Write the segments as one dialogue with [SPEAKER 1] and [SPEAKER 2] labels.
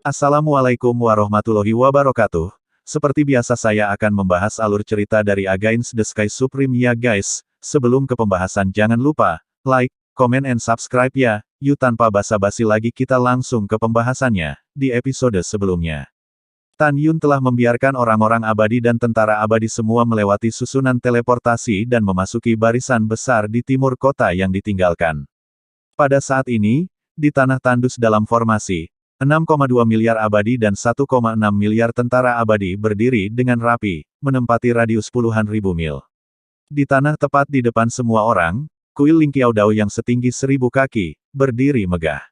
[SPEAKER 1] Assalamualaikum warahmatullahi wabarakatuh. Seperti biasa saya akan membahas alur cerita dari Against the Sky Supreme ya guys. Sebelum ke pembahasan jangan lupa, like, comment and subscribe ya. Yuk tanpa basa-basi lagi kita langsung ke pembahasannya. Di episode sebelumnya, Tan Yun telah membiarkan orang-orang abadi dan tentara abadi semua melewati susunan teleportasi dan memasuki barisan besar di timur kota yang ditinggalkan. Pada saat ini, di tanah tandus dalam formasi, 6,2 miliar abadi dan 1,6 miliar tentara abadi berdiri dengan rapi, menempati radius puluhan ribu mil. Di tanah tepat di depan semua orang, kuil Ling Qiaodao yang setinggi 1000 kaki, berdiri megah.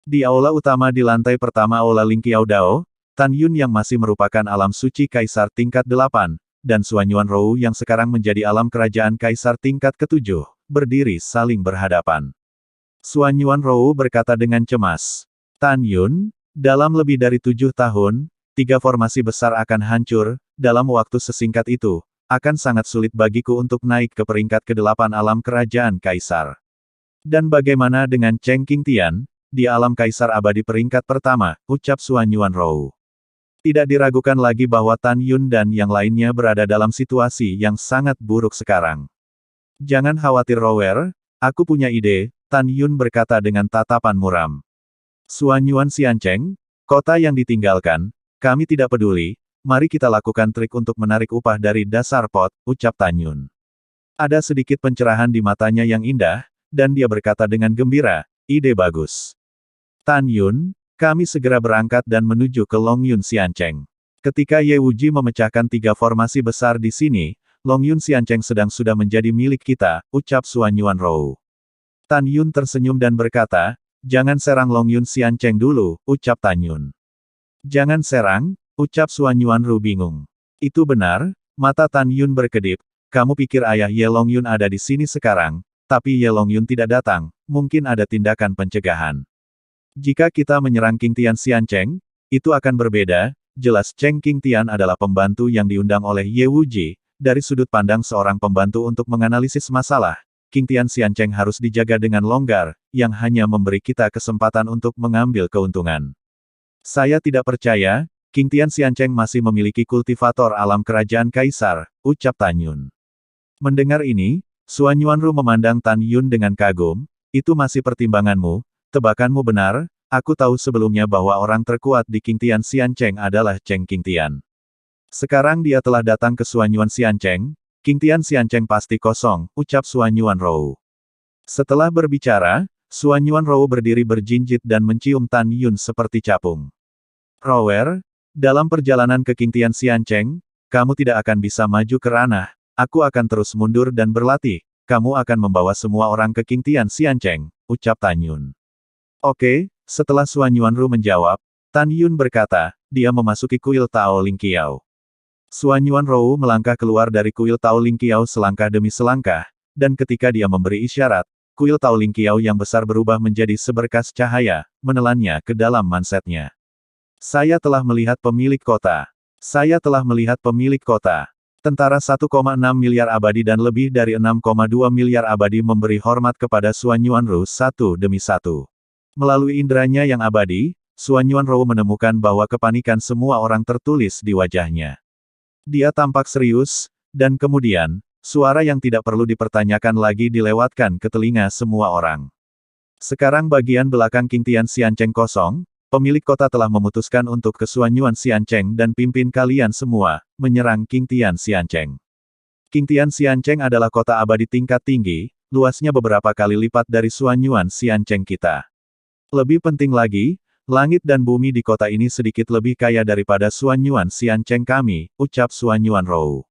[SPEAKER 1] Di aula utama di lantai pertama aula Ling Qiaodao, Tan Yun yang masih merupakan alam suci Kaisar tingkat 8, dan Xuanyuan Rou yang sekarang menjadi alam kerajaan Kaisar tingkat ke-7, berdiri saling berhadapan. Xuanyuan Rou berkata dengan cemas, Tan Yun, dalam lebih dari 7 tahun, 3 formasi besar akan hancur, dalam waktu sesingkat itu, akan sangat sulit bagiku untuk naik ke peringkat ke-8 alam kerajaan Kaisar. Dan bagaimana dengan Cheng Qingtian, di alam Kaisar abadi peringkat pertama, ucap Xuanyuan Rou. Tidak diragukan lagi bahwa Tan Yun dan yang lainnya berada dalam situasi yang sangat buruk sekarang. Jangan khawatir Rower, aku punya ide, Tan Yun berkata dengan tatapan muram. Xuanyuan Xiancheng, kota yang ditinggalkan, kami tidak peduli, mari kita lakukan trik untuk menarik upah dari dasar pot, ucap Tan Yun. Ada sedikit pencerahan di matanya yang indah, dan dia berkata dengan gembira, ide bagus. Tan Yun, kami segera berangkat dan menuju ke Longyun Xiancheng. Ketika Ye Wuji memecahkan 3 formasi besar di sini, Longyun Xiancheng sudah menjadi milik kita, ucap Xuanyuan Rou. Tan Yun tersenyum dan berkata, jangan serang Longyun Xiancheng dulu, ucap Tan Yun. Jangan serang, ucap Xuanyuan Rou bingung. Itu benar, mata Tan Yun berkedip, kamu pikir ayah Ye Longyun ada di sini sekarang, tapi Ye Longyun tidak datang, mungkin ada tindakan pencegahan. Jika kita menyerang Qingtian Xiancheng, itu akan berbeda, jelas Cheng Qingtian adalah pembantu yang diundang oleh Ye Wuji, dari sudut pandang seorang pembantu untuk menganalisis masalah. Qingtian Xiancheng harus dijaga dengan longgar, yang hanya memberi kita kesempatan untuk mengambil keuntungan. Saya tidak percaya, Qingtian Xiancheng masih memiliki kultivator alam kerajaan Kaisar, ucap Tan Yun. Mendengar ini, Xuanyuan Rou memandang Tan Yun dengan kagum, itu masih pertimbanganmu, tebakanmu benar, aku tahu sebelumnya bahwa orang terkuat di Qingtian Xiancheng adalah Cheng Qingtian. Sekarang dia telah datang ke Xuanyuan Xiancheng, Qingtian Xiancheng pasti kosong, ucap Xuanyuan Rou. Setelah berbicara, Xuanyuan Rou berdiri berjinjit dan mencium Tan Yun seperti capung. Rower, dalam perjalanan ke Qingtian Xiancheng, kamu tidak akan bisa maju ke ranah, aku akan terus mundur dan berlatih, kamu akan membawa semua orang ke Qingtian Xiancheng, ucap Tan Yun. Oke, setelah Xuanyuan Rou menjawab, Tan Yun berkata, dia memasuki kuil Tao Ling Qiao. Xuanyuan Rou melangkah keluar dari kuil Tao Ling Qiao selangkah demi selangkah, dan ketika dia memberi isyarat, kuil Tao Ling Qiao yang besar berubah menjadi seberkas cahaya, menelannya ke dalam mansetnya. Saya telah melihat pemilik kota. Saya telah melihat pemilik kota. Tentara 1,6 miliar abadi dan lebih dari 6,2 miliar abadi memberi hormat kepada Xuanyuan Rou satu demi satu. Melalui inderanya yang abadi, Xuanyuan Rou menemukan bahwa kepanikan semua orang tertulis di wajahnya. Dia tampak serius, dan kemudian, suara yang tidak perlu dipertanyakan lagi dilewatkan ke telinga semua orang. Sekarang bagian belakang Qingtian Xiancheng kosong, pemilik kota telah memutuskan untuk ke Xuanyuan Xiancheng dan pimpin kalian semua, menyerang Qingtian Xiancheng. Qingtian Xiancheng adalah kota abadi tingkat tinggi, luasnya beberapa kali lipat dari Xuanyuan Xiancheng kita. Lebih penting lagi, langit dan bumi di kota ini sedikit lebih kaya daripada Xuanyuan Xiancheng kami, ucap Xuanyuan Rou.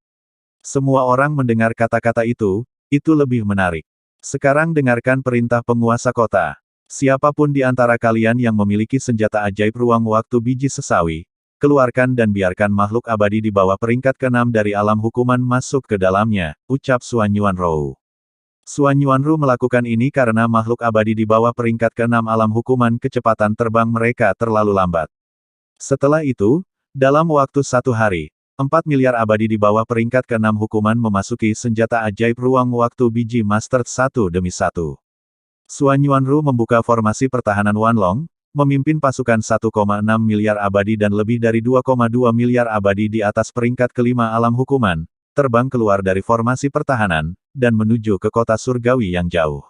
[SPEAKER 1] Semua orang mendengar kata-kata itu lebih menarik. Sekarang dengarkan perintah penguasa kota. Siapapun di antara kalian yang memiliki senjata ajaib ruang waktu biji sesawi, keluarkan dan biarkan makhluk abadi di bawah peringkat ke-6 dari alam hukuman masuk ke dalamnya, ucap Xuanyuan Rou. Xuanyuan Rou melakukan ini karena makhluk abadi di bawah peringkat ke-6 alam hukuman kecepatan terbang mereka terlalu lambat. Setelah itu, dalam waktu 1 hari, 4 miliar abadi di bawah peringkat ke-6 hukuman memasuki senjata ajaib ruang waktu biji master satu demi satu. Xuanyuan Rou membuka formasi pertahanan Wanlong, memimpin pasukan 1,6 miliar abadi dan lebih dari 2,2 miliar abadi di atas peringkat kelima alam hukuman, terbang keluar dari formasi pertahanan, dan menuju ke kota surgawi yang jauh.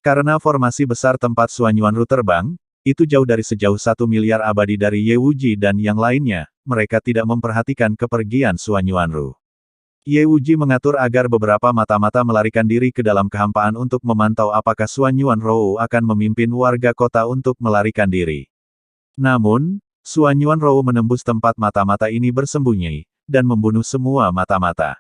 [SPEAKER 1] Karena formasi besar tempat Suan Yuanru terbang, itu jauh dari sejauh 1 miliar abadi dari Ye Wuji dan yang lainnya, mereka tidak memperhatikan kepergian Suan Yuanru. Ye Wuji mengatur agar beberapa mata-mata melarikan diri ke dalam kehampaan untuk memantau apakah Suan Yuanru akan memimpin warga kota untuk melarikan diri. Namun, Suan Yuanru menembus tempat mata-mata ini bersembunyi, dan membunuh semua mata-mata.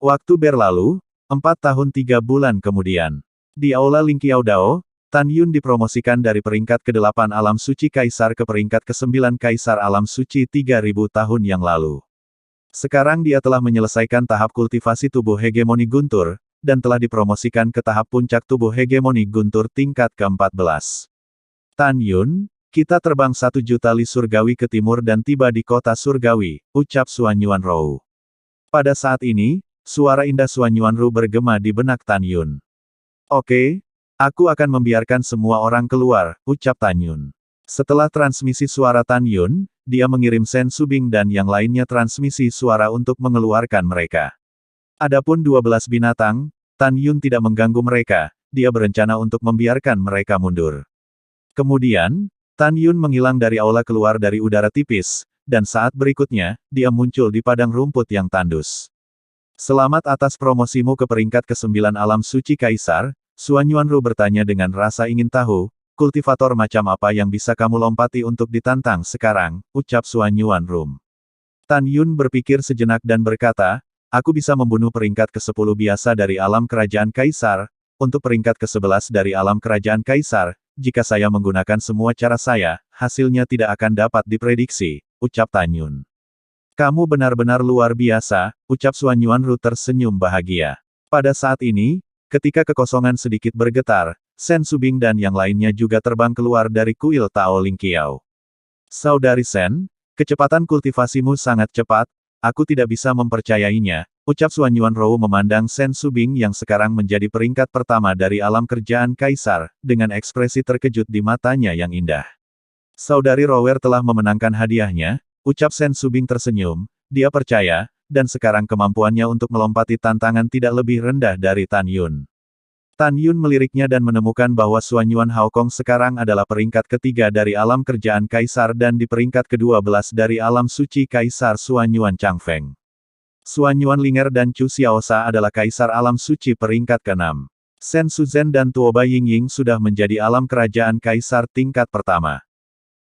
[SPEAKER 1] Waktu berlalu, 4 tahun 3 bulan kemudian. Di Aula Lingqiao Dao, Tan Yun dipromosikan dari peringkat ke-8 alam suci kaisar ke peringkat ke-9 kaisar alam suci 3000 tahun yang lalu. Sekarang dia telah menyelesaikan tahap kultivasi tubuh hegemoni guntur, dan telah dipromosikan ke tahap puncak tubuh hegemoni guntur tingkat ke-14. Tan Yun, kita terbang 1 juta li surgawi ke timur dan tiba di kota surgawi, ucap Suan Yuanru. Pada saat ini, suara indah Suan Yuanru bergema di benak Tan Yun. Oke, aku akan membiarkan semua orang keluar, ucap Tan Yun. Setelah transmisi suara Tan Yun, dia mengirim Sen Subing dan yang lainnya transmisi suara untuk mengeluarkan mereka. Adapun 12 binatang, Tan Yun tidak mengganggu mereka, dia berencana untuk membiarkan mereka mundur. Kemudian, Tan Yun menghilang dari aula keluar dari udara tipis, dan saat berikutnya, dia muncul di padang rumput yang tandus. Selamat atas promosimu ke peringkat ke-9 alam suci kaisar, Suan Yuanru bertanya dengan rasa ingin tahu, kultivator macam apa yang bisa kamu lompati untuk ditantang sekarang, ucap Suan Yuanru. Tan Yun berpikir sejenak dan berkata, aku bisa membunuh peringkat ke-10 biasa dari alam kerajaan kaisar, untuk peringkat ke-11 dari alam kerajaan kaisar. Jika saya menggunakan semua cara saya, hasilnya tidak akan dapat diprediksi, ucap Tan Yun. Kamu benar-benar luar biasa, ucap Suan Yuanru tersenyum bahagia. Pada saat ini, ketika kekosongan sedikit bergetar, Sen Subing dan yang lainnya juga terbang keluar dari kuil Tao Lingqiao. Saudari Sen, kecepatan kultivasimu sangat cepat, aku tidak bisa mempercayainya, ucap Suan Yuanru memandang Sen Subing yang sekarang menjadi peringkat pertama dari alam kerjaan kaisar, dengan ekspresi terkejut di matanya yang indah. Saudari Rower telah memenangkan hadiahnya, ucap Sen Subing tersenyum, dia percaya, dan sekarang kemampuannya untuk melompati tantangan tidak lebih rendah dari Tan Yun. Tan Yun meliriknya dan menemukan bahwa Suan Yuan Haokong sekarang adalah peringkat ketiga dari alam kerjaan kaisar dan di peringkat ke-12 dari alam suci kaisar Suan Yuan Changfeng. Suan Yuan Linger dan Chu Xiaosa adalah kaisar alam suci peringkat ke-6. Sen Suzhen dan Tuoba Yingying sudah menjadi alam kerajaan kaisar tingkat pertama.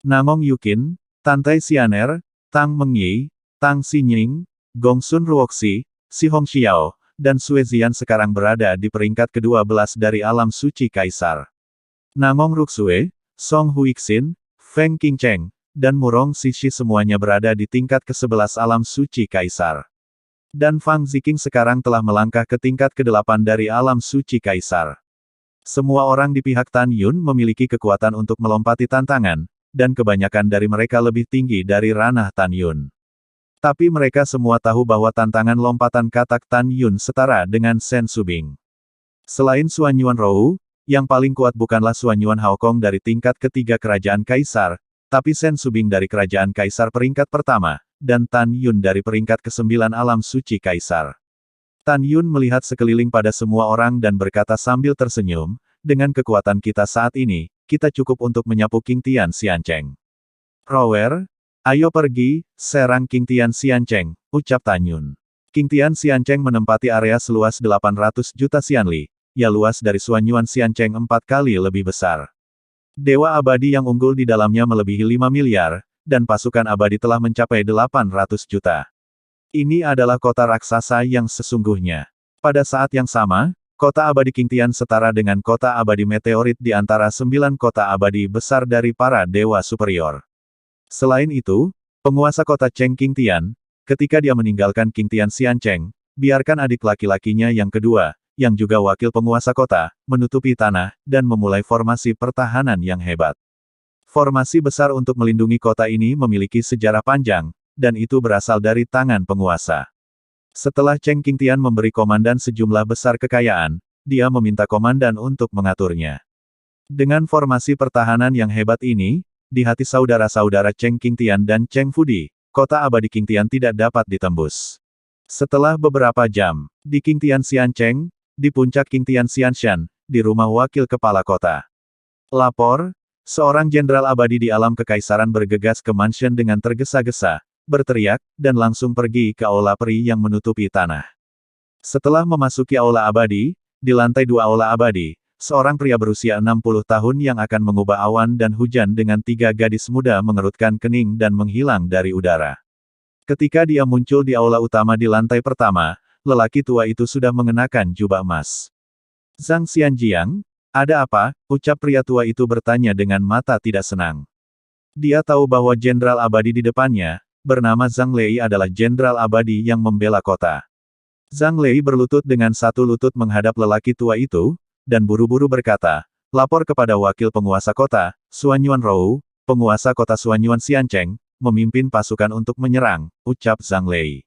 [SPEAKER 1] Nangong Yukin, Tantai Xianer, Tang Mengyi, Tang Xinying, Gongsun Ruoxi, Si Hong Xiao, dan Sue Zian sekarang berada di peringkat ke-12 dari alam suci kaisar. Nangong Ruxue, Song Huixin, Feng Qingcheng, dan Murong Xixi semuanya berada di tingkat ke-11 alam suci kaisar. Dan Fang Ziqing sekarang telah melangkah ke tingkat ke-8 dari alam suci kaisar. Semua orang di pihak Tan Yun memiliki kekuatan untuk melompati tantangan, dan kebanyakan dari mereka lebih tinggi dari ranah Tan Yun. Tapi mereka semua tahu bahwa tantangan lompatan katak Tan Yun setara dengan Sen Subing. Selain Suan Yuanru, yang paling kuat bukanlah Suan Yuan Haokong dari tingkat ketiga kerajaan kaisar, tapi Sen Subing dari kerajaan kaisar peringkat pertama, dan Tan Yun dari peringkat ke-9 alam suci kaisar. Tan Yun melihat sekeliling pada semua orang dan berkata sambil tersenyum, dengan kekuatan kita saat ini, kita cukup untuk menyapu King Tian Xiancheng. Rower, ayo pergi, serang King Tian Xiancheng, ucap Tan Yun. King Tian Xiancheng menempati area seluas 800 juta Xianli, ya luas dari Suan Yuan Xiancheng 4 kali lebih besar. Dewa abadi yang unggul di dalamnya melebihi 5 miliar, dan pasukan abadi telah mencapai 800 juta. Ini adalah kota raksasa yang sesungguhnya. Pada saat yang sama, kota abadi King Tian setara dengan kota abadi meteorit di antara 9 kota abadi besar dari para dewa superior. Selain itu, penguasa kota Cheng King Tian, ketika dia meninggalkan King Tian Xiancheng, biarkan adik laki-lakinya yang kedua, yang juga wakil penguasa kota, menutupi tanah, dan memulai formasi pertahanan yang hebat. Formasi besar untuk melindungi kota ini memiliki sejarah panjang, dan itu berasal dari tangan penguasa. Setelah Cheng King Tian memberi komandan sejumlah besar kekayaan, dia meminta komandan untuk mengaturnya. Dengan formasi pertahanan yang hebat ini, di hati saudara-saudara Cheng Qingtian dan Cheng Fudi, kota abadi Qingtian tidak dapat ditembus. Setelah beberapa jam, di Qingtian Xiancheng, di puncak Qingtian Xianshan, di rumah wakil kepala kota. Lapor, seorang jenderal abadi di alam kekaisaran bergegas ke mansion dengan tergesa-gesa, berteriak, dan langsung pergi ke aula peri yang menutupi tanah. Setelah memasuki aula abadi, di lantai 2 aula abadi, seorang pria berusia 60 tahun yang akan mengubah awan dan hujan dengan 3 gadis muda mengerutkan kening dan menghilang dari udara. Ketika dia muncul di aula utama di lantai pertama, lelaki tua itu sudah mengenakan jubah emas. Zhang Xianjiang, ada apa? Ucap pria tua itu bertanya dengan mata tidak senang. Dia tahu bahwa jenderal abadi di depannya, bernama Zhang Lei adalah jenderal abadi yang membela kota. Zhang Lei berlutut dengan satu lutut menghadap lelaki tua itu, dan buru-buru berkata, lapor kepada wakil penguasa kota, Suanyuan Rou, penguasa kota Suanyuan Xiancheng, memimpin pasukan untuk menyerang, ucap Zhang Lei.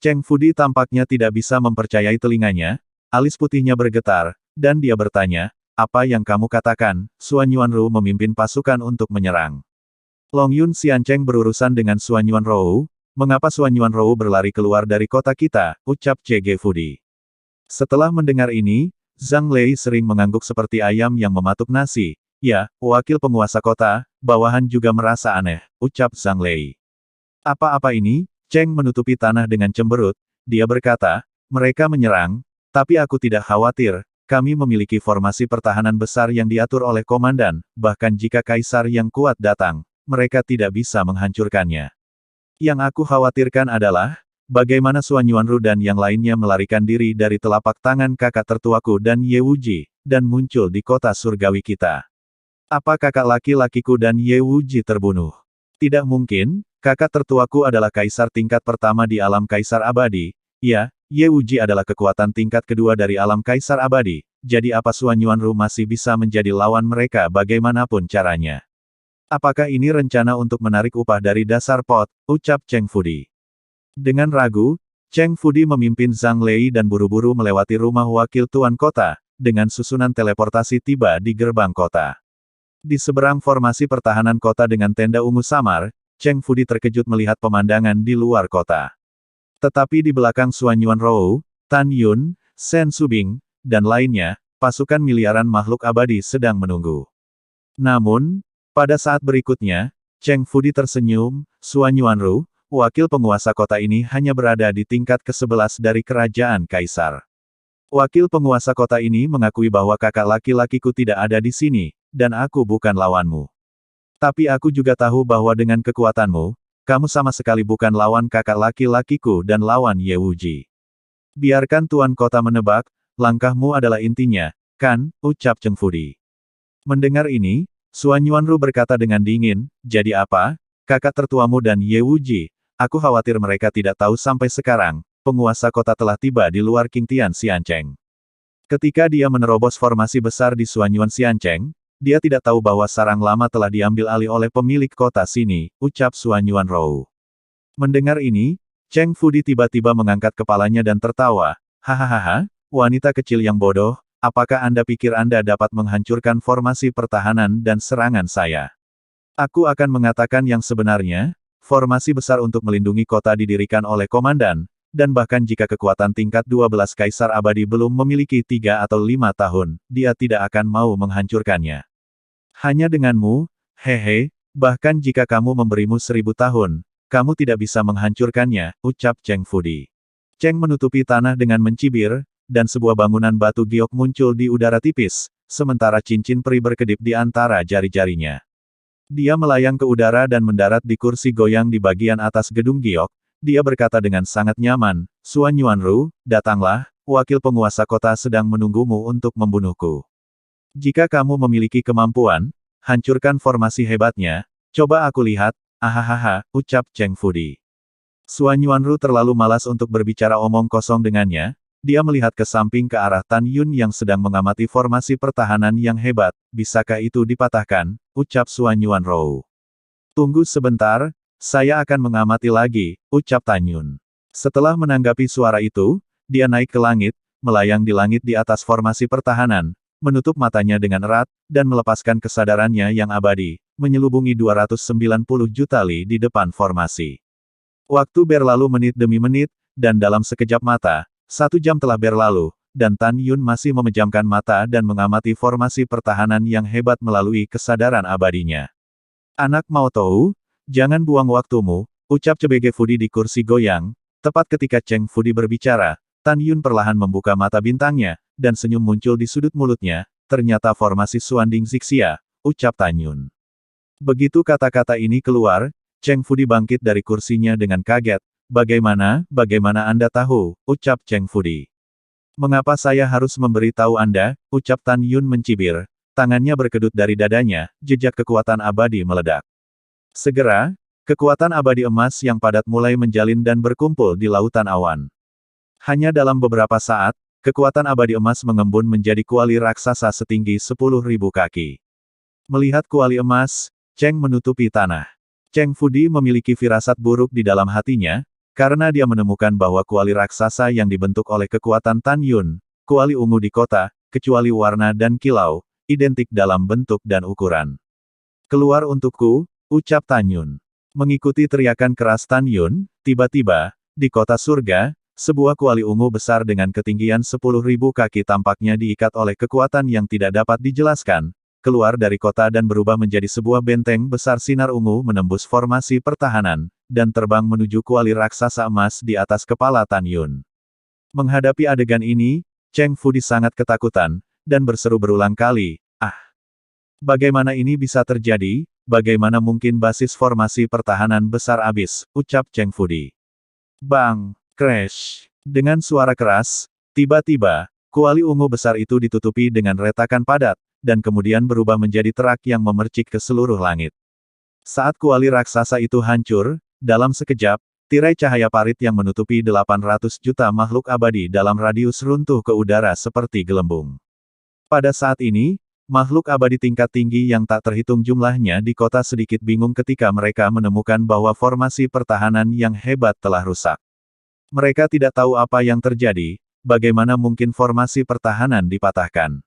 [SPEAKER 1] Cheng Fudi tampaknya tidak bisa mempercayai telinganya, alis putihnya bergetar, dan dia bertanya, apa yang kamu katakan, Suanyuan Rou memimpin pasukan untuk menyerang. Long Yun Xiancheng berurusan dengan Suanyuan Rou, mengapa Suanyuan Rou berlari keluar dari kota kita, ucap CG Fudi. Setelah mendengar ini, Zhang Lei sering mengangguk seperti ayam yang mematuk nasi. Ya, wakil penguasa kota, bawahan juga merasa aneh, ucap Zhang Lei. Apa-apa ini? Cheng menutupi tanah dengan cemberut, dia berkata, mereka menyerang, tapi aku tidak khawatir, kami memiliki formasi pertahanan besar yang diatur oleh komandan, bahkan jika kaisar yang kuat datang, mereka tidak bisa menghancurkannya. Yang aku khawatirkan adalah, bagaimana Suanyuan Ru dan yang lainnya melarikan diri dari telapak tangan kakak tertuaku dan Ye Wuji, dan muncul di kota surgawi kita. Apa kakak laki-lakiku dan Ye Wuji terbunuh? Tidak mungkin, kakak tertuaku adalah kaisar tingkat pertama di alam kaisar abadi. Ya, Ye Wuji adalah kekuatan tingkat kedua dari alam kaisar abadi, jadi apa Suanyuan Ru masih bisa menjadi lawan mereka bagaimanapun caranya? Apakah ini rencana untuk menarik upah dari dasar pot, ucap Cheng Fudi. Dengan ragu, Cheng Fudi memimpin Zhang Lei dan buru-buru melewati rumah wakil tuan kota, dengan susunan teleportasi tiba di gerbang kota. Di seberang formasi pertahanan kota dengan tenda ungu samar, Cheng Fudi terkejut melihat pemandangan di luar kota. Tetapi di belakang Suanyuan Rou, Tan Yun, Shen Subing, dan lainnya, pasukan miliaran makhluk abadi sedang menunggu. Namun, pada saat berikutnya, Cheng Fudi tersenyum, Suanyuan Ru, wakil penguasa kota ini hanya berada di tingkat ke-11 dari kerajaan kaisar. Wakil penguasa kota ini mengakui bahwa kakak laki-lakiku tidak ada di sini, dan aku bukan lawanmu. Tapi aku juga tahu bahwa dengan kekuatanmu, kamu sama sekali bukan lawan kakak laki-lakiku dan lawan Ye Wuji. Biarkan tuan kota menebak, langkahmu adalah intinya, kan, ucap Cheng Fudi. Mendengar ini, Suanyuan Ru berkata dengan dingin, jadi apa, kakak tertuamu dan Ye Wuji, aku khawatir mereka tidak tahu sampai sekarang, penguasa kota telah tiba di luar Qingtian Xiancheng. Ketika dia menerobos formasi besar di Suanyuan Xiancheng, dia tidak tahu bahwa sarang lama telah diambil alih oleh pemilik kota sini, ucap Suanyuan Rou. Mendengar ini, Cheng Fudi tiba-tiba mengangkat kepalanya dan tertawa, hahaha, wanita kecil yang bodoh, apakah Anda pikir Anda dapat menghancurkan formasi pertahanan dan serangan saya? Aku akan mengatakan yang sebenarnya, formasi besar untuk melindungi kota didirikan oleh komandan, dan bahkan jika kekuatan tingkat 12 kaisar abadi belum memiliki 3 atau 5 tahun, dia tidak akan mau menghancurkannya. Hanya denganmu, hehe, bahkan jika kamu memberimu 1000 tahun, kamu tidak bisa menghancurkannya, ucap Cheng Fudi. Cheng menutupi tanah dengan mencibir, dan sebuah bangunan batu giok muncul di udara tipis, sementara cincin peri berkedip di antara jari-jarinya. Dia melayang ke udara dan mendarat di kursi goyang di bagian atas gedung giok. Dia berkata dengan sangat nyaman, Suanyuan Ru, datanglah, wakil penguasa kota sedang menunggumu untuk membunuhku. Jika kamu memiliki kemampuan, hancurkan formasi hebatnya, coba aku lihat, ahahaha, ucap Cheng Fudi. Suanyuan Ru terlalu malas untuk berbicara omong kosong dengannya. Dia melihat ke samping ke arah Tan Yun yang sedang mengamati formasi pertahanan yang hebat, bisakah itu dipatahkan, ucap Suanyuan Rou. Tunggu sebentar, saya akan mengamati lagi, ucap Tan Yun. Setelah menanggapi suara itu, dia naik ke langit, melayang di langit di atas formasi pertahanan, menutup matanya dengan erat, dan melepaskan kesadarannya yang abadi, menyelubungi 290 juta li di depan formasi. Waktu berlalu menit demi menit, dan dalam sekejap mata, 1 jam telah berlalu, dan Tan Yun masih memejamkan mata dan mengamati formasi pertahanan yang hebat melalui kesadaran abadinya. Anak mau tahu? Jangan buang waktumu, ucap CBG Fudi di kursi goyang. Tepat ketika Cheng Fudi berbicara, Tan Yun perlahan membuka mata bintangnya, dan senyum muncul di sudut mulutnya. Ternyata formasi Xuanding Zixia, ucap Tan Yun. Begitu kata-kata ini keluar, Cheng Fudi bangkit dari kursinya dengan kaget. Bagaimana Anda tahu, ucap Cheng Fudi. Mengapa saya harus memberitahu Anda, ucap Tan Yun mencibir. Tangannya berkedut dari dadanya, jejak kekuatan abadi meledak. Segera, kekuatan abadi emas yang padat mulai menjalin dan berkumpul di lautan awan. Hanya dalam beberapa saat, kekuatan abadi emas mengembun menjadi kuali raksasa setinggi 10.000 kaki. Melihat kuali emas, Cheng menutupi tanah. Cheng Fudi memiliki firasat buruk di dalam hatinya, karena dia menemukan bahwa kuali raksasa yang dibentuk oleh kekuatan Tan Yun, kuali ungu di kota, kecuali warna dan kilau, identik dalam bentuk dan ukuran. Keluar untukku, ucap Tan Yun. Mengikuti teriakan keras Tan Yun, tiba-tiba, di kota surga, sebuah kuali ungu besar dengan ketinggian 10.000 kaki tampaknya diikat oleh kekuatan yang tidak dapat dijelaskan, keluar dari kota dan berubah menjadi sebuah benteng besar sinar ungu menembus formasi pertahanan, dan terbang menuju kuali raksasa emas di atas kepala Tan Yun. Menghadapi adegan ini, Cheng Fudi sangat ketakutan, dan berseru berulang kali, "Ah! Bagaimana ini bisa terjadi? Bagaimana mungkin basis formasi pertahanan besar habis?" ucap Cheng Fudi. Bang! Crash! Dengan suara keras, tiba-tiba, kuali ungu besar itu ditutupi dengan retakan padat, dan kemudian berubah menjadi terak yang memercik ke seluruh langit. Saat kuali raksasa itu hancur, dalam sekejap, tirai cahaya parit yang menutupi 800 juta makhluk abadi dalam radius runtuh ke udara seperti gelembung. Pada saat ini, makhluk abadi tingkat tinggi yang tak terhitung jumlahnya di kota sedikit bingung ketika mereka menemukan bahwa formasi pertahanan yang hebat telah rusak. Mereka tidak tahu apa yang terjadi, bagaimana mungkin formasi pertahanan dipatahkan.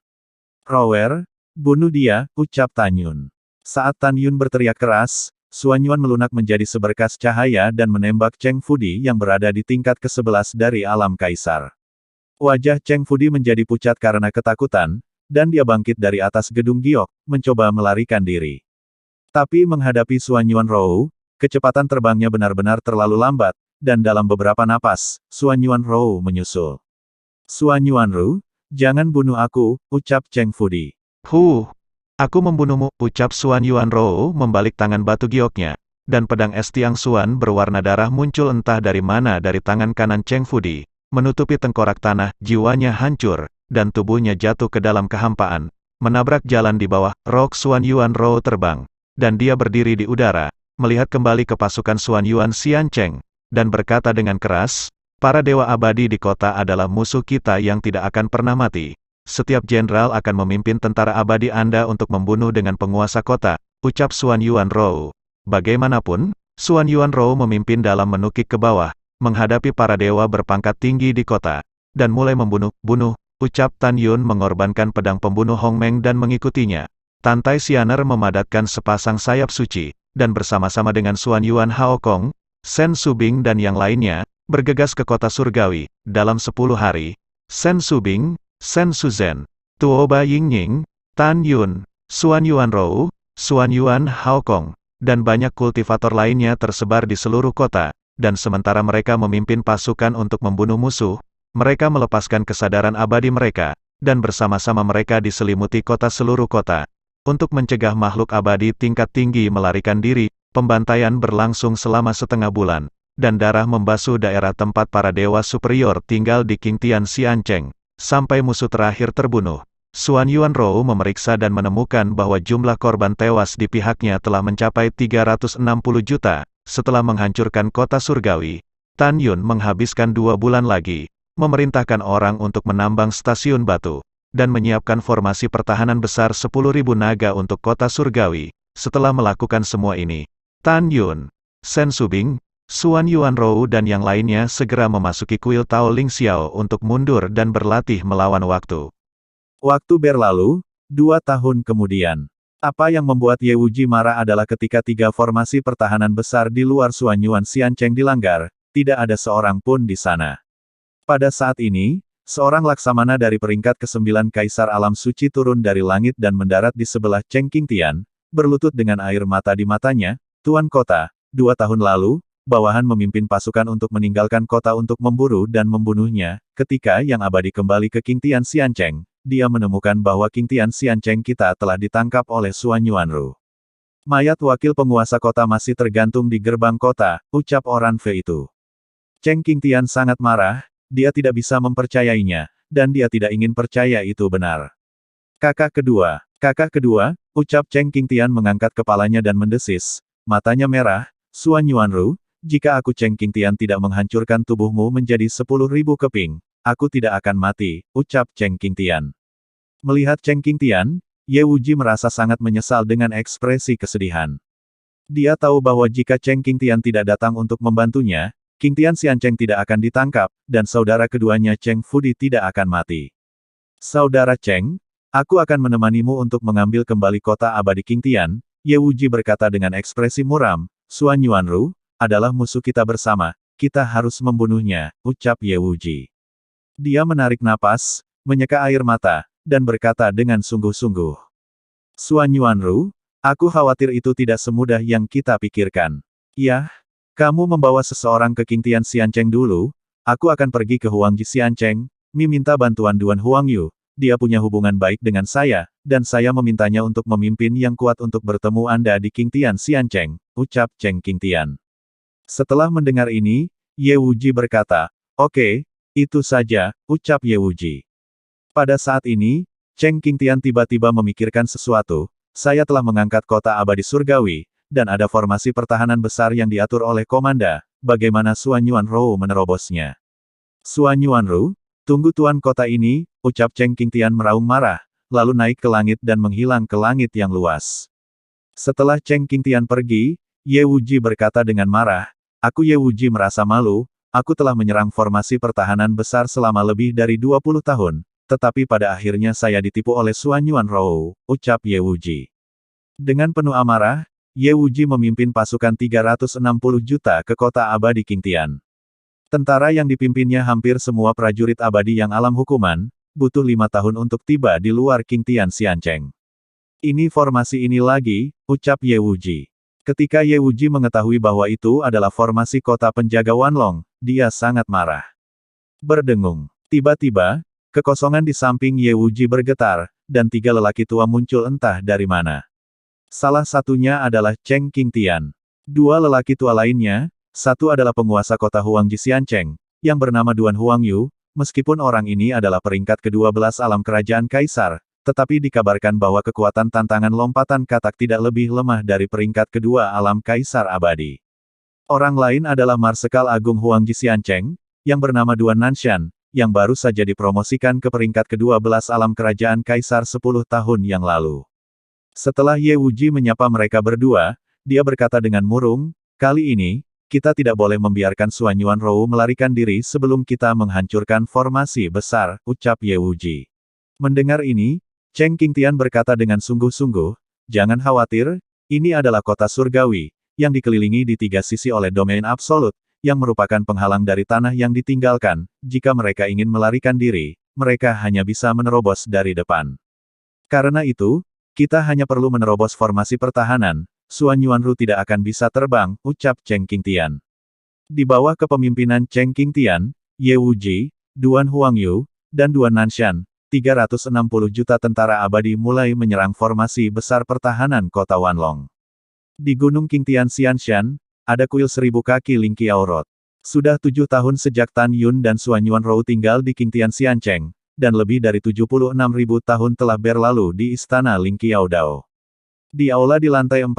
[SPEAKER 1] "Rower, bunuh dia," ucap Tan Yun. Saat Tan Yun berteriak keras, Xuanyuan melunak menjadi seberkas cahaya dan menembak Cheng Fudi yang berada di tingkat ke-11 dari alam kaisar. Wajah Cheng Fudi menjadi pucat karena ketakutan, dan dia bangkit dari atas gedung giok, mencoba melarikan diri. Tapi menghadapi Xuanyuan Rou, kecepatan terbangnya benar-benar terlalu lambat, dan dalam beberapa napas, Xuanyuan Rou menyusul. "Xuanyuan Rou, jangan bunuh aku," ucap Cheng Fudi.
[SPEAKER 2] Aku membunuhmu, ucap Xuanyuan Rou membalik tangan batu gioknya, dan pedang es Tiang Xuan berwarna darah muncul entah dari mana dari tangan kanan Cheng Fudi, menutupi tengkorak tanah, jiwanya hancur, dan tubuhnya jatuh ke dalam kehampaan, menabrak jalan di bawah. Rok Xuanyuan Rou terbang, dan dia berdiri di udara, melihat kembali ke pasukan Xuanyuan Xian Cheng, dan berkata dengan keras, "Para dewa abadi di kota adalah musuh kita yang tidak akan pernah mati. Setiap jenderal akan memimpin tentara abadi Anda untuk membunuh dengan penguasa kota," ucap Xuanyuan Rou. Bagaimanapun, Xuanyuan Rou memimpin dalam menukik ke bawah, menghadapi para dewa berpangkat tinggi di kota, dan mulai membunuh, ucap Tan Yun mengorbankan pedang pembunuh Hong Meng dan mengikutinya. Tantai Xianer memadatkan sepasang sayap suci, dan bersama-sama dengan Xuanyuan Hao Kong, Sen Subing dan yang lainnya, bergegas ke kota surgawi. Dalam 10 hari, Sen Subing, Sen Suzhen, Tuoba Yingning, Tan Yun, Xuanyuan Rou, Xuanyuan Hao Kong, dan banyak kultivator lainnya tersebar di seluruh kota, dan sementara mereka memimpin pasukan untuk membunuh musuh, mereka melepaskan kesadaran abadi mereka, dan bersama-sama mereka diselimuti kota seluruh kota. Untuk mencegah makhluk abadi tingkat tinggi melarikan diri, pembantaian berlangsung selama setengah bulan, dan darah membasuh daerah tempat para dewa superior tinggal di Qingtian Xiancheng. Sampai musuh terakhir terbunuh, Xuanyuan Rou memeriksa dan menemukan bahwa jumlah korban tewas di pihaknya telah mencapai 360 juta. Setelah menghancurkan kota surgawi, Tan Yun menghabiskan 2 bulan lagi, memerintahkan orang untuk menambang stasiun batu, dan menyiapkan formasi pertahanan besar 10.000 naga untuk kota surgawi. Setelah melakukan semua ini, Tan Yun, Sen Subing, Xuanyuan Rou dan yang lainnya segera memasuki kuil Tao Ling Xiao untuk mundur dan berlatih melawan waktu.
[SPEAKER 1] Waktu berlalu, 2 tahun kemudian. Apa yang membuat Ye Wuji marah adalah ketika tiga formasi pertahanan besar di luar Suanyuan Xiancheng dilanggar, tidak ada seorang pun di sana. Pada saat ini, seorang laksamana dari peringkat ke-9 Kaisar Alam Suci turun dari langit dan mendarat di sebelah Cheng Qingtian, berlutut dengan air mata di matanya, Tuan Kota, 2 tahun lalu, bawahan memimpin pasukan untuk meninggalkan kota untuk memburu dan membunuhnya, ketika Yang Abadi kembali ke Qingtian Xiancheng. Dia menemukan bahwa Qingtian Xiancheng kita telah ditangkap oleh Suan Yuanru. Mayat wakil penguasa kota masih tergantung di gerbang kota, ucap orang Fe itu. Cheng Qingtian sangat marah, dia tidak bisa mempercayainya, dan dia tidak ingin percaya itu benar. Kakak kedua, ucap Cheng Qingtian mengangkat kepalanya dan mendesis, matanya merah, Suan Yuanru, jika aku Cheng Qingtian tidak menghancurkan tubuhmu menjadi 10.000 keping, aku tidak akan mati, ucap Cheng Qingtian. Melihat Cheng Qingtian, Ye Wuji merasa sangat menyesal dengan ekspresi kesedihan. Dia tahu bahwa jika Cheng Qingtian tidak datang untuk membantunya, Qingtian Xiancheng tidak akan ditangkap, dan saudara keduanya Cheng Fudi tidak akan mati. Saudara Cheng, aku akan menemanimu untuk mengambil kembali kota abadi Qingtian, Ye Wuji berkata dengan ekspresi muram, Suan Yuanru, adalah musuh kita bersama, kita harus membunuhnya, ucap Ye Wuji. Dia menarik napas, menyeka air mata, dan berkata dengan sungguh-sungguh. Suan Yuanru, aku khawatir itu tidak semudah yang kita pikirkan. Yah, kamu membawa seseorang ke Qingtian Xiancheng dulu, aku akan pergi ke Huangji Xiancheng, minta bantuan Duan Huangyu, dia punya hubungan baik dengan saya, dan saya memintanya untuk memimpin yang kuat untuk bertemu Anda di Qingtian Xiancheng, ucap Cheng Qingtian. Setelah mendengar ini, Ye Wuji berkata, oke, itu saja, ucap Ye Wuji. Pada saat ini, Cheng Qingtian tiba-tiba memikirkan sesuatu, saya telah mengangkat kota abadi surgawi, dan ada formasi pertahanan besar yang diatur oleh komanda, bagaimana Suan Yuanru menerobosnya. Suan Yuanru, tunggu tuan kota ini, ucap Cheng Qingtian meraung marah, lalu naik ke langit dan menghilang ke langit yang luas. Setelah Cheng Qingtian pergi, Ye Wuji berkata dengan marah, aku Ye Wuji merasa malu, aku telah menyerang formasi pertahanan besar selama lebih dari 20 tahun, tetapi pada akhirnya saya ditipu oleh Suan Yuanru, ucap Ye Wuji. Dengan penuh amarah, Ye Wuji memimpin pasukan 360 juta ke kota abadi Qingtian. Tentara yang dipimpinnya hampir semua prajurit abadi yang alam hukuman, butuh 5 tahun untuk tiba di luar Qingtian Xiancheng. Ini formasi ini lagi, ucap Ye Wuji. Ketika Ye Wuji mengetahui bahwa itu adalah formasi kota penjaga Wanlong, dia sangat marah. Berdengung. Tiba-tiba, kekosongan di samping Ye Wuji bergetar, dan 3 lelaki tua muncul entah dari mana. Salah satunya adalah Cheng Qingtian. 2 lelaki tua lainnya, satu adalah penguasa kota Huangji Xiancheng, yang bernama Duan Huangyu, meskipun orang ini adalah peringkat ke-12 alam kerajaan kaisar, tetapi dikabarkan bahwa kekuatan tantangan lompatan katak tidak lebih lemah dari peringkat kedua alam kaisar abadi. Orang lain adalah Marsekal Agung Huangji Xiancheng, yang bernama Duan Nanshan, yang baru saja dipromosikan ke peringkat ke-12 alam kerajaan kaisar 10 tahun yang lalu. Setelah Ye Wuji menyapa mereka berdua, dia berkata dengan murung, kali ini, kita tidak boleh membiarkan Suan Yuanru melarikan diri sebelum kita menghancurkan formasi besar, ucap Ye Wuji. Mendengar ini, Cheng Qingtian berkata dengan sungguh-sungguh, jangan khawatir, ini adalah kota surgawi, yang dikelilingi di 3 sisi oleh domain absolut, yang merupakan penghalang dari tanah yang ditinggalkan, jika mereka ingin melarikan diri, mereka hanya bisa menerobos dari depan. Karena itu, kita hanya perlu menerobos formasi pertahanan, Suan Yuanru tidak akan bisa terbang, ucap Cheng Qingtian. Di bawah kepemimpinan Cheng Qingtian, Ye Wuji, Duan Huangyu, dan Duan Nanshan, 360 juta tentara abadi mulai menyerang formasi besar pertahanan kota Wanlong. Di Gunung Qingtian Xianshan, ada kuil 1000 kaki Ling Qiaorot. Sudah 7 tahun sejak Tan Yun dan Suan Yuanru tinggal di Qingtian Xiancheng, dan lebih dari 76.000 tahun telah berlalu di istana Ling Qiaodao. Di aula di lantai 40,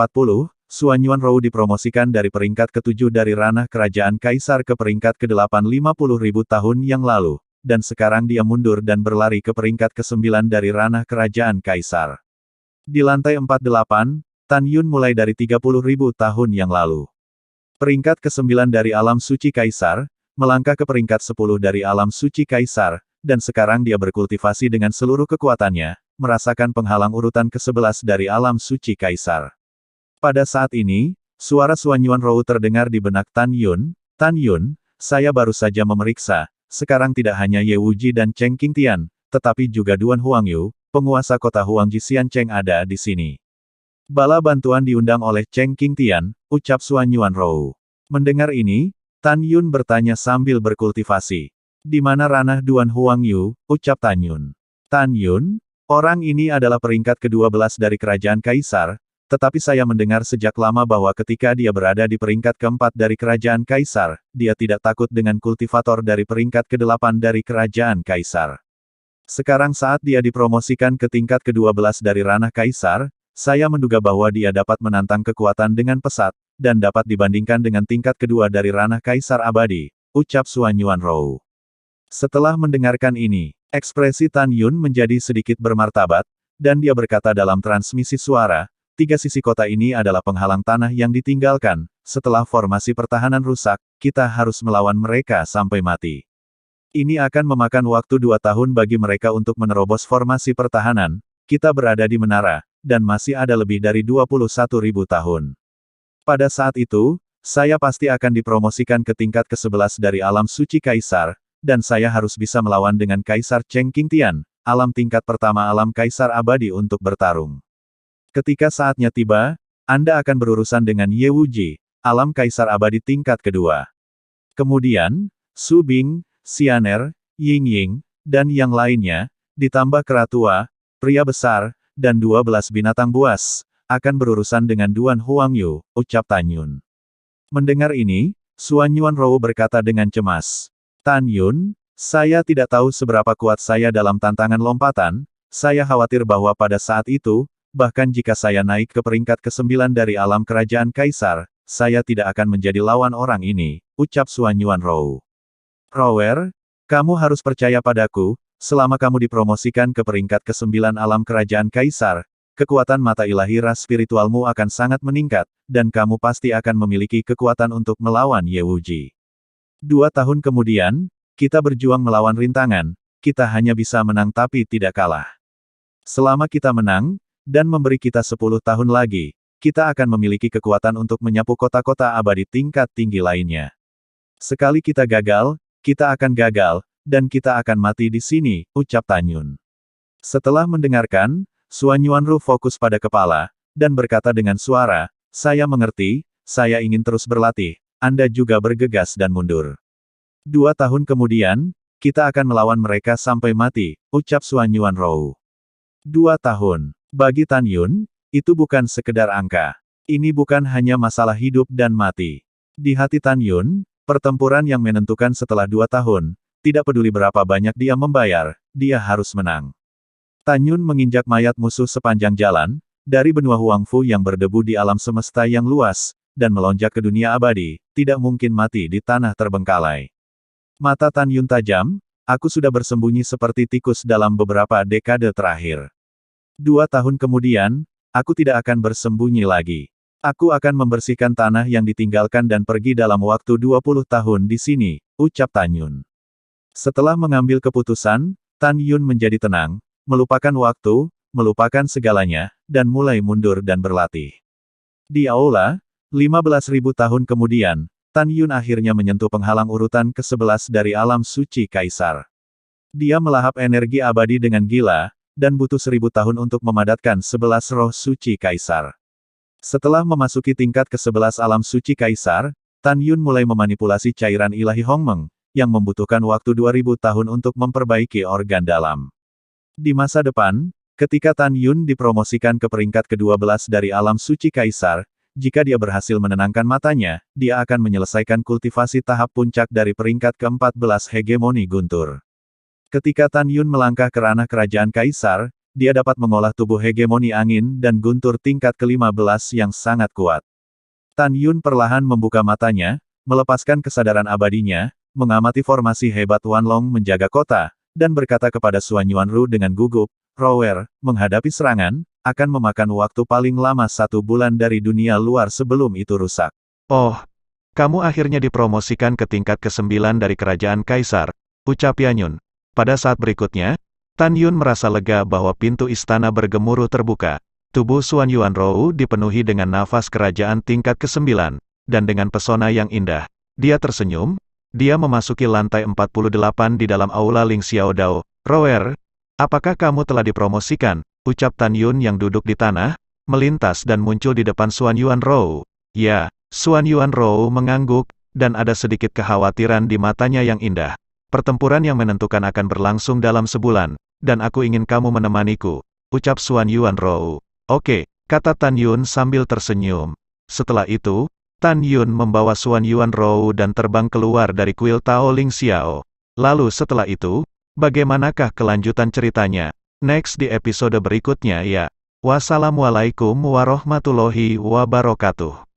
[SPEAKER 1] Suan Yuanru dipromosikan dari peringkat ke-7 dari ranah kerajaan kaisar ke peringkat ke-8 50.000 tahun yang lalu, dan sekarang dia mundur dan berlari ke peringkat ke-9 dari ranah kerajaan kaisar. Di lantai 48, Tan Yun mulai dari 30.000 tahun yang lalu. Peringkat ke-9 dari alam suci kaisar, melangkah ke peringkat 10 dari alam suci kaisar, dan sekarang dia berkultivasi dengan seluruh kekuatannya, merasakan penghalang urutan ke-11 dari alam suci Kaisar. Pada saat ini, suara Xuan Yuanrou terdengar di benak Tan Yun. Tan Yun, saya baru saja memeriksa, sekarang tidak hanya Ye Wuji dan Cheng Qingtian, tetapi juga Duan Huangyu, penguasa kota Huangji Xiancheng ada di sini. Bala bantuan diundang oleh Cheng Qingtian, ucap Xuan Yuanrou. Mendengar ini, Tan Yun bertanya sambil berkultivasi. Di mana ranah Duan Huangyu, ucap Tan Yun. Tan Yun, orang ini adalah peringkat ke-12 dari kerajaan Kaisar, tetapi saya mendengar sejak lama bahwa ketika dia berada di peringkat ke-4 dari kerajaan Kaisar, dia tidak takut dengan kultivator dari peringkat ke-8 dari kerajaan Kaisar. Sekarang saat dia dipromosikan ke tingkat ke-12 dari ranah Kaisar, saya menduga bahwa dia dapat menantang kekuatan dengan pesat, dan dapat dibandingkan dengan tingkat kedua dari ranah Kaisar Abadi, ucap Xuan Yuanrou. Setelah mendengarkan ini, ekspresi Tan Yun menjadi sedikit bermartabat, dan dia berkata dalam transmisi suara, 3 sisi kota ini adalah penghalang tanah yang ditinggalkan, setelah formasi pertahanan rusak, kita harus melawan mereka sampai mati. Ini akan memakan waktu 2 tahun bagi mereka untuk menerobos formasi pertahanan, kita berada di menara, dan masih ada lebih dari 21.000 tahun. Pada saat itu, saya pasti akan dipromosikan ke tingkat ke-11 dari alam suci Kaisar, dan saya harus bisa melawan dengan Kaisar Cheng Qingtian, alam tingkat pertama alam Kaisar Abadi untuk bertarung. Ketika saatnya tiba, Anda akan berurusan dengan Ye Wuji, alam Kaisar Abadi tingkat kedua. Kemudian, Su Bing, Xianer, Ying Ying, dan yang lainnya, ditambah keratua, pria besar, dan 12 binatang buas, akan berurusan dengan Duan Huangyu, ucap Tan Yun. Mendengar ini, Xuan Yuanrou berkata dengan cemas. Tan Yun, saya tidak tahu seberapa kuat saya dalam tantangan lompatan, saya khawatir bahwa pada saat itu, bahkan jika saya naik ke peringkat ke-9 dari alam kerajaan Kaisar, saya tidak akan menjadi lawan orang ini, ucap Xuan Yuanrou. Rower, kamu harus percaya padaku, selama kamu dipromosikan ke peringkat ke-9 alam kerajaan Kaisar, kekuatan mata ilahi ras spiritualmu akan sangat meningkat, dan kamu pasti akan memiliki kekuatan untuk melawan Ye Wuji. 2 tahun kemudian, kita berjuang melawan rintangan, kita hanya bisa menang tapi tidak kalah. Selama kita menang, dan memberi kita 10 tahun lagi, kita akan memiliki kekuatan untuk menyapu kota-kota abadi tingkat tinggi lainnya. Sekali kita gagal, kita akan gagal, dan kita akan mati di sini, ucap Tan Yun. Setelah mendengarkan, Xuan Yuanrou fokus pada kepala, dan berkata dengan suara, saya mengerti, saya ingin terus berlatih, Anda juga bergegas dan mundur. 2 tahun kemudian, kita akan melawan mereka sampai mati, ucap Xuan Yuanrou. 2 tahun. Bagi Tan Yun, itu bukan sekedar angka. Ini bukan hanya masalah hidup dan mati. Di hati Tan Yun, pertempuran yang menentukan setelah 2 tahun, tidak peduli berapa banyak dia membayar, dia harus menang. Tan Yun menginjak mayat musuh sepanjang jalan, dari benua Huangfu yang berdebu di alam semesta yang luas, dan melonjak ke dunia abadi, tidak mungkin mati di tanah terbengkalai. Mata Tan Yun tajam, aku sudah bersembunyi seperti tikus dalam beberapa dekade terakhir. 2 tahun kemudian, aku tidak akan bersembunyi lagi. Aku akan membersihkan tanah yang ditinggalkan dan pergi dalam waktu 20 tahun di sini, ucap Tan Yun. Setelah mengambil keputusan, Tan Yun menjadi tenang, melupakan waktu, melupakan segalanya, dan mulai mundur dan berlatih. Di aula, 15.000 tahun kemudian, Tan Yun akhirnya menyentuh penghalang urutan ke-11 dari alam suci Kaisar. Dia melahap energi abadi dengan gila, dan butuh 1000 tahun untuk memadatkan 11 roh suci Kaisar. Setelah memasuki tingkat ke-11 alam suci Kaisar, Tan Yun mulai memanipulasi cairan ilahi Hongmeng, yang membutuhkan waktu 2000 tahun untuk memperbaiki organ dalam. Di masa depan, ketika Tan Yun dipromosikan ke peringkat ke-12 dari alam suci Kaisar, jika dia berhasil menenangkan matanya, dia akan menyelesaikan kultivasi tahap puncak dari peringkat ke-14 hegemoni guntur. Ketika Tan Yun melangkah ke ranah kerajaan Kaisar, dia dapat mengolah tubuh hegemoni angin dan guntur tingkat ke-15 yang sangat kuat. Tan Yun perlahan membuka matanya, melepaskan kesadaran abadinya, mengamati formasi hebat Wanlong menjaga kota, dan berkata kepada Xuan Yuanrou dengan gugup, Rower, menghadapi serangan, akan memakan waktu paling lama 1 bulan dari dunia luar sebelum itu rusak.
[SPEAKER 2] Oh, kamu akhirnya dipromosikan ke tingkat ke-9 dari kerajaan Kaisar, ucap Yan Yun. Pada saat berikutnya, Tan Yun merasa lega bahwa pintu istana bergemuruh terbuka. Tubuh Xuan Yuanrou dipenuhi dengan nafas kerajaan tingkat ke-9, dan dengan pesona yang indah. Dia tersenyum. Dia memasuki lantai 48 di dalam aula Ling Xiaodao. "Roer, apakah kamu telah dipromosikan?" ucap Tan Yun yang duduk di tanah, melintas dan muncul di depan Xuan Yuanrou. "Ya." Xuan Yuanrou mengangguk, dan ada sedikit kekhawatiran di matanya yang indah. "Pertempuran yang menentukan akan berlangsung dalam sebulan, dan aku ingin kamu menemaniku," ucap Xuan Yuanrou. "Oke," kata Tan Yun sambil tersenyum. Setelah itu, Tan Yun membawa Xuan Yuanrou dan terbang keluar dari kuil Tao Ling Xiao. Lalu setelah itu, bagaimanakah kelanjutan ceritanya? Next di episode berikutnya ya. Wassalamualaikum warahmatullahi wabarakatuh.